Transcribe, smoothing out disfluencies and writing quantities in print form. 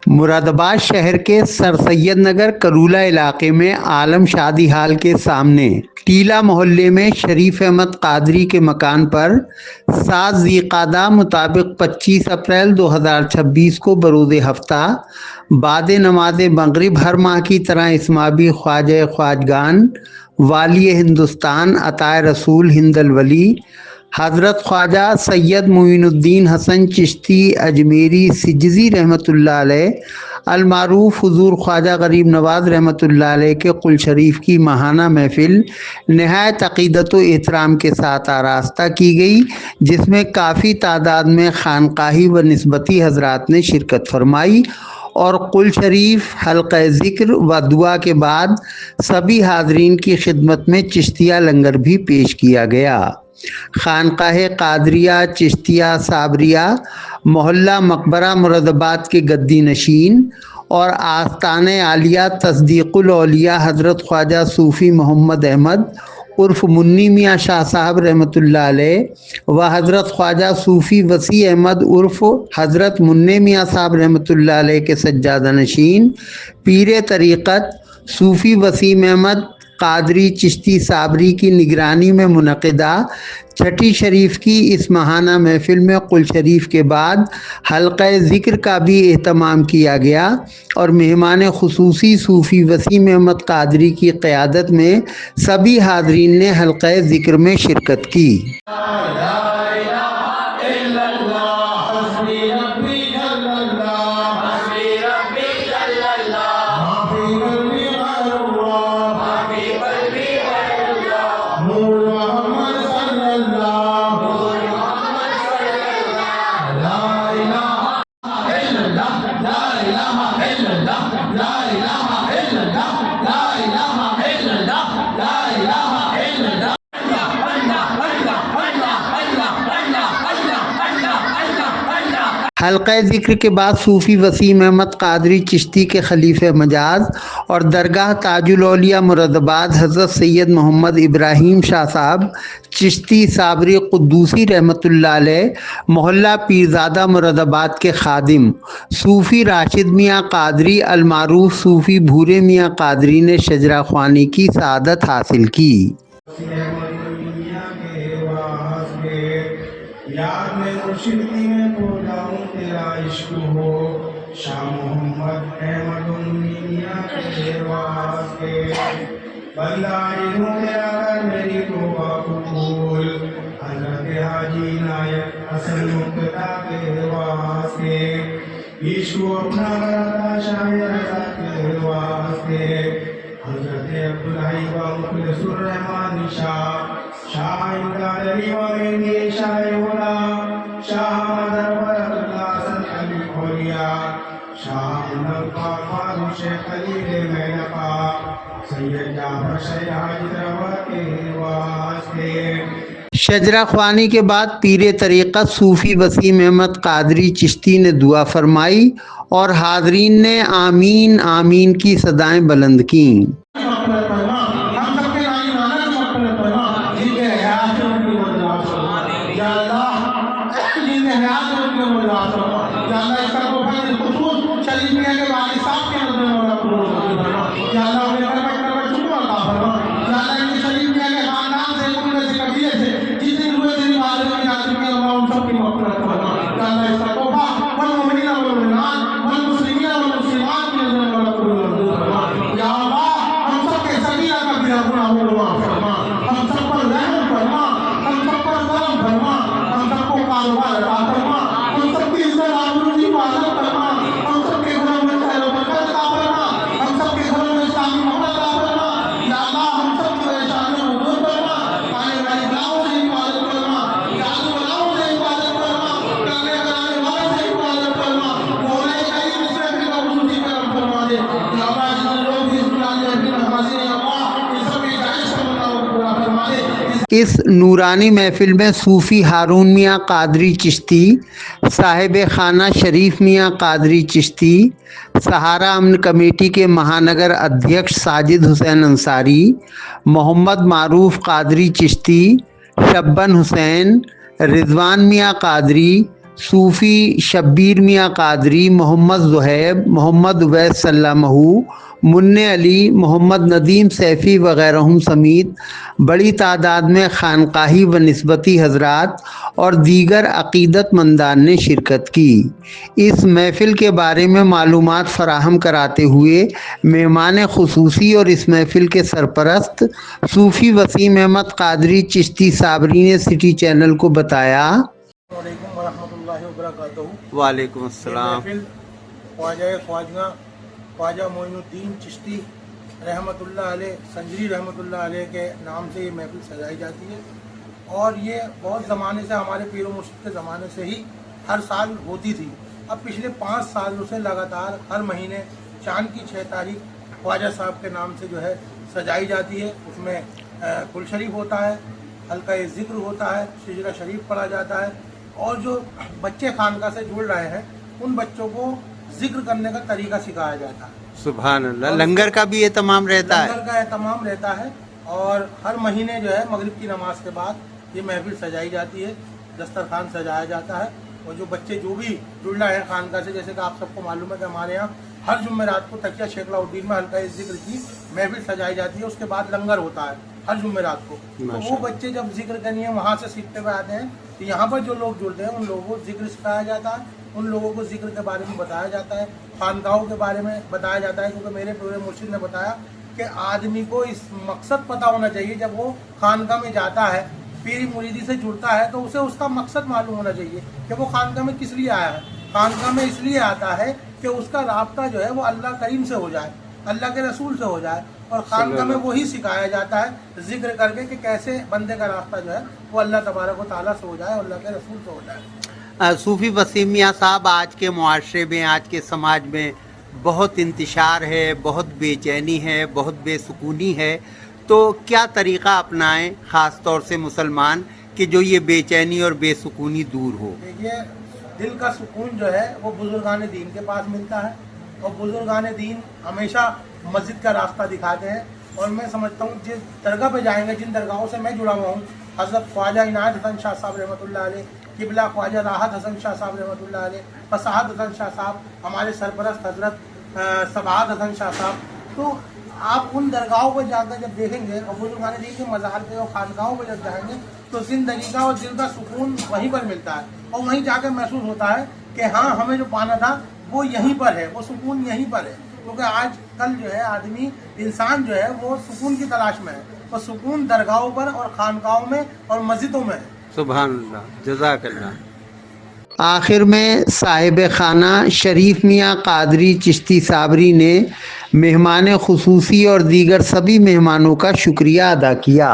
مرادآباد شہر کے سر سید نگر کرولا علاقے میں عالم شادی ہال کے سامنے ٹیلا محلے میں شریف احمد قادری کے مکان پر 7 ذی القعدہ مطابق 25 اپریل 2026 کو بروز ہفتہ بعد نماز مغرب ہر ماہ کی طرح اس ماہ بھی خواجہ خواجگان والی ہندوستان عطائے رسول ہند الولی حضرت خواجہ سید معین الدین حسن چشتی اجمیری سجزی رحمۃ اللہ علیہ المعروف حضور خواجہ غریب نواز رحمۃ اللہ علیہ کے قل شریف کی ماہانہ محفل نہایت عقیدت و احترام کے ساتھ آراستہ کی گئی، جس میں کافی تعداد میں خانقاہی و نسبتی حضرات نے شرکت فرمائی اور قل شریف، حلقہ ذکر و دعا کے بعد سبھی حاضرین کی خدمت میں چشتیہ لنگر بھی پیش کیا گیا۔ خانقاہ قادریہ چشتیہ صابریہ محلہ مقبرہ مرادآباد کے گدی نشین اور آستان عالیہ تصدیق الاولیاء حضرت خواجہ صوفی محمد احمد عرف منی میاں شاہ صاحب رحمۃ اللہ علیہ و حضرت خواجہ صوفی وسیع احمد عرف حضرت منی میاں صاحب رحمۃ اللہ علیہ کے سجادہ نشین پیر طریقت صوفی وسیم احمد قادری چشتی صابری کی نگرانی میں منعقدہ چھٹی شریف کی اس ماہانہ محفل میں قل شریف کے بعد حلقہ ذکر کا بھی اہتمام کیا گیا اور مہمان خصوصی صوفی وسیم احمد قادری کی قیادت میں سبھی حاضرین نے حلقہ ذکر میں شرکت کی۔ حلقہ ذکر کے بعد صوفی وسیم احمد قادری چشتی کے خلیفہ مجاز اور درگاہ تاج الاولیاء مرادآباد حضرت سید محمد ابراہیم شاہ صاحب چشتی صابری قدوسی رحمۃ اللہ علیہ محلہ پیرزادہ مرادآباد کے خادم صوفی راشد میاں قادری المعروف صوفی بھورے میاں قادری نے شجرہ خوانی کی سعادت حاصل کی۔ یاد میں مرشدی میں کھو جاؤں تیرا عشق ہو، شاہ محمد احمد میاں کے واسطے بندہ ہوں تیرا کر میری توبہ قبول، حضرت حاجی نائک حسن مقتدیٰ کے واسطے عشق اپنا کرتا شاہ رضا کے واسطے، حضرت عبدالحی و مخلص الرحمن شاہ شاہ امداد علی و مہدی شاہ اولا شاہ مدر برد اللہ حسن علی اولیاء شاہ نلقا فاروق شیخ خلیل مینقا سید جعفر شاہ حیدرآباد کے واسطے۔ شجرہ خوانی کے بعد پیر طریقت صوفی وسیم احمد قادری چشتی نے دعا فرمائی اور حاضرین نے آمین آمین کی صدائیں بلند کیں۔ اس نورانی محفل میں صوفی ہارون میاں قادری چشتی، صاحب خانہ شریف میاں قادری چشتی، سہارا امن کمیٹی کے مہانگر ادھیکش ساجد حسین انصاری، محمد معروف قادری چشتی، شبن حسین، رضوان میاں قادری، صوفی شبیر میاں قادری، محمد زہیب، محمد عبید سلامہ، منع علی، محمد ندیم سیفی وغیرہ سمیت بڑی تعداد میں خانقاہی و نسبتی حضرات اور دیگر عقیدت مندان نے شرکت کی۔ اس محفل کے بارے میں معلومات فراہم کراتے ہوئے مہمان خصوصی اور اس محفل کے سرپرست صوفی وسیم احمد قادری چشتی صابری نے سٹی چینل کو بتایا۔ السلام علیکم ورحمۃ اللہ وبرکاتہ۔ وعلیکم یہ السلام۔ محفل خواجہ معین الدین چشتی رحمۃ اللہ علیہ، سنجری رحمۃ اللہ علیہ کے نام سے یہ محفل سجائی جاتی ہے، اور یہ بہت زمانے سے، ہمارے پیر و مرشد کے زمانے سے ہی ہر سال ہوتی تھی۔ اب پچھلے 5 سالوں سے لگاتار ہر مہینے چاند کی 6 تاریخ خواجہ صاحب کے نام سے جو ہے سجائی جاتی ہے۔ اس میں کل شریف ہوتا ہے، حلقہ ذکر ہوتا ہے، شجرہ شریف پڑھا جاتا ہے، اور جو بچے خانقاہ سے جڑ رہے ہیں ان بچوں کو ذکر کرنے کا طریقہ سکھایا جاتا ہے۔ سبحان اللہ۔ لنگر کا بھی اہتمام رہتا ہے؟ لنگر کا اہتمام رہتا ہے، اور ہر مہینے جو ہے مغرب کی نماز کے بعد یہ محفل سجائی جاتی ہے، دسترخوان سجایا جاتا ہے، اور جو بچے جو بھی جڑ رہے ہیں خانقاہ سے، جیسے کہ آپ سب کو معلوم ہے کہ ہمارے یہاں ہر جمعرات کو تقیہ شیخ علاء الدین میں حلقہ ذکر کی محفل سجائی جاتی ہے، اس کے بعد لنگر ہوتا ہے ہر جمعرات کو۔ تو وہ بچے جب ذکر کرنی ہے وہاں سے سیکھتے ہوئے آتے ہیں، تو یہاں پر جو لوگ جڑتے ہیں ان لوگوں کو ذکر سکھایا جاتا ہے، ان لوگوں کو ذکر کے بارے میں بتایا جاتا ہے، خانقاہوں کے بارے میں بتایا جاتا ہے، کیونکہ میرے پورے مرشد نے بتایا کہ آدمی کو اس مقصد پتہ ہونا چاہیے، جب وہ خانقاہ میں جاتا ہے، پیری مریدی سے جڑتا ہے، تو اسے اس کا مقصد معلوم ہونا چاہیے کہ وہ خانقاہ میں کس لیے آیا ہے۔ خانقاہ میں اس لیے آتا ہے کہ اس کا رابطہ جو ہے وہ اللہ کریم سے ہو جائے، اللہ کے رسول سے ہو جائے، اور خانقاہ میں وہی سکھایا جاتا ہے ذکر کر کے کہ کیسے بندے کا راستہ جو ہے وہ اللہ تبارک و تعالیٰ سے ہو جائے اور اللہ کے رسول سے ہو جائے۔ صوفی وسیم میاں صاحب، آج کے معاشرے میں، آج کے سماج میں بہت انتشار ہے، بہت بے چینی ہے، بہت بے سکونی ہے، تو کیا طریقہ اپنائیں خاص طور سے مسلمان کہ جو یہ بے چینی اور بے سکونی دور ہو؟ دیکھیے، دل کا سکون جو ہے وہ بزرگان دین کے پاس ملتا ہے، اور بزرگان دین ہمیشہ مسجد کا راستہ دکھاتے ہیں، اور میں سمجھتا ہوں جس درگاہ پہ جائیں گے، جن درگاہوں سے میں جڑا ہوا ہوں، حضرت خواجہ عنایت حسن شاہ صاحب رحمۃ اللہ علیہ، قبلہ خواجہ راحت حسن شاہ صاحب رحمۃ اللہ علیہ، فصاحت حسن شاہ صاحب، ہمارے سرپرست حضرت سباحت حسن شاہ صاحب، تو آپ ان درگاہوں پہ جا کر جب دیکھیں گے اور بزرگان دین کے مزار پہ اور خانقاہوں پہ جب جائیں گے، تو زندگی کا اور دل کا سکون وہیں پر ملتا ہے، اور وہیں جا کے محسوس ہوتا ہے کہ ہاں، ہمیں جو پانا تھا وہ یہیں پر ہے، وہ سکون یہیں پر ہے، کیونکہ آج کل جو ہے آدمی، انسان جو ہے وہ سکون کی تلاش میں ہے، وہ سکون درگاہوں پر اور خانقاہوں میں اور مسجدوں میں ہے۔ سبحان اللہ، جزاک اللہ۔ آخر میں صاحب خانہ شریف میاں قادری چشتی صابری نے مہمان خصوصی اور دیگر سبھی مہمانوں کا شکریہ ادا کیا۔